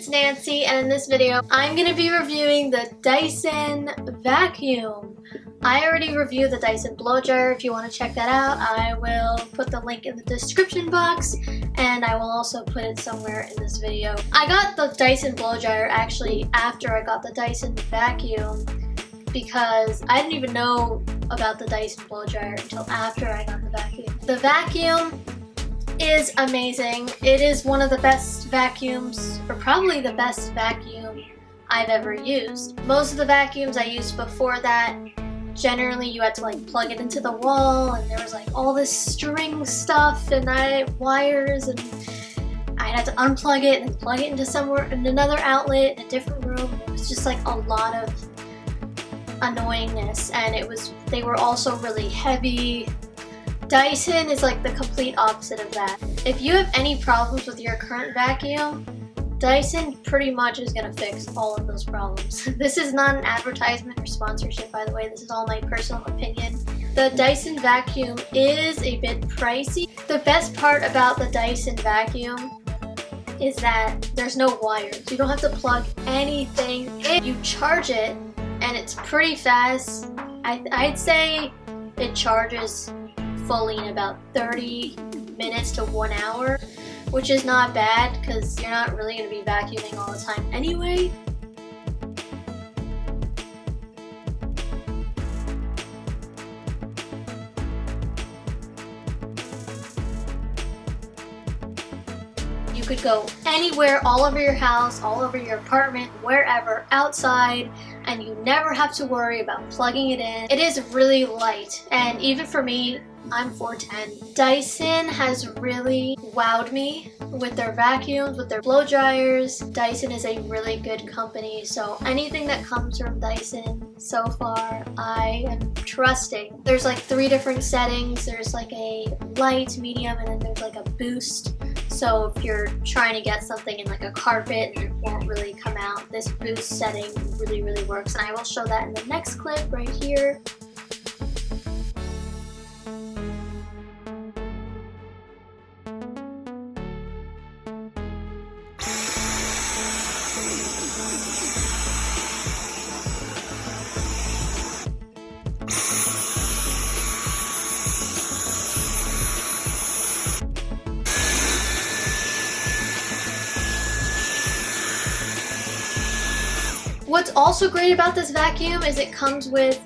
it's Nancy, and in this video I'm going to be reviewing the Dyson Vacuum. I already reviewed the Dyson blow dryer. If you want to check that out, I will put the link in the description box, and I will also put it somewhere in this video. I got the Dyson blow dryer actually after I got the Dyson Vacuum, because I didn't even know about the Dyson blow dryer until after I got the vacuum. The vacuum is amazing. It is one of the best vacuums, or probably the best vacuum I've ever used. Most of the vacuums I used before that, generally you had to like plug it into the wall, and there was like all this string stuff and wires, and I had to unplug it and plug it into somewhere in another outlet in a different room. It was just like a lot of annoyingness, and they were also really heavy. Dyson is like the complete opposite of that. If you have any problems with your current vacuum, Dyson pretty much is gonna fix all of those problems. This is not an advertisement or sponsorship, by the way. This is all my personal opinion. The Dyson Vacuum is a bit pricey. The best part about the Dyson Vacuum is that there's no wires. You don't have to plug anything in. You charge it, and it's pretty fast. I'd say it charges fully in about 30 minutes to 1 hour, which is not bad because you're not really going to be vacuuming all the time anyway. You could go anywhere, all over your house, all over your apartment, wherever, outside, and you never have to worry about plugging it in. It is really light, and even for me, I'm 4'10". Dyson has really wowed me with their vacuums, with their blow dryers. Dyson is a really good company, so anything that comes from Dyson so far, I am trusting. There's like 3 different settings. There's like a light, medium, and then there's like a boost. So if you're trying to get something in like a carpet and it won't really come out, this boost setting really works, and I will show that in the next clip right here. What's also great about this vacuum is it comes with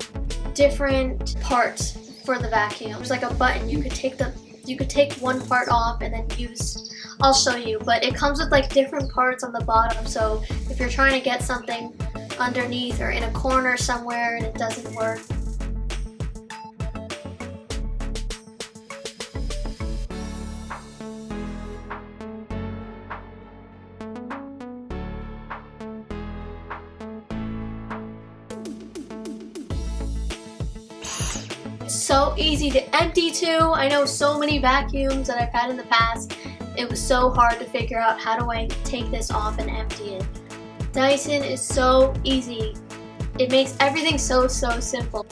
different parts for the vacuum. There's like a button. You could take one part off and then use, I'll show you, but it comes with like different parts on the bottom. So if you're trying to get something underneath or in a corner somewhere and it doesn't work, so easy to empty too. I know so many vacuums that I've had in the past, it was so hard to figure out how do I take this off and empty it. Dyson is so easy. It makes everything so simple.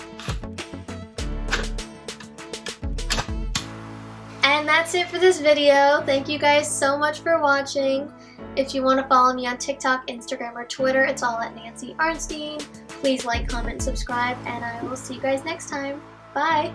And that's it for this video. Thank you guys so much for watching. If you want to follow me on TikTok, Instagram, or Twitter, it's all at Nancy Arnstein. Please like, comment, subscribe, and I will see you guys next time. Bye!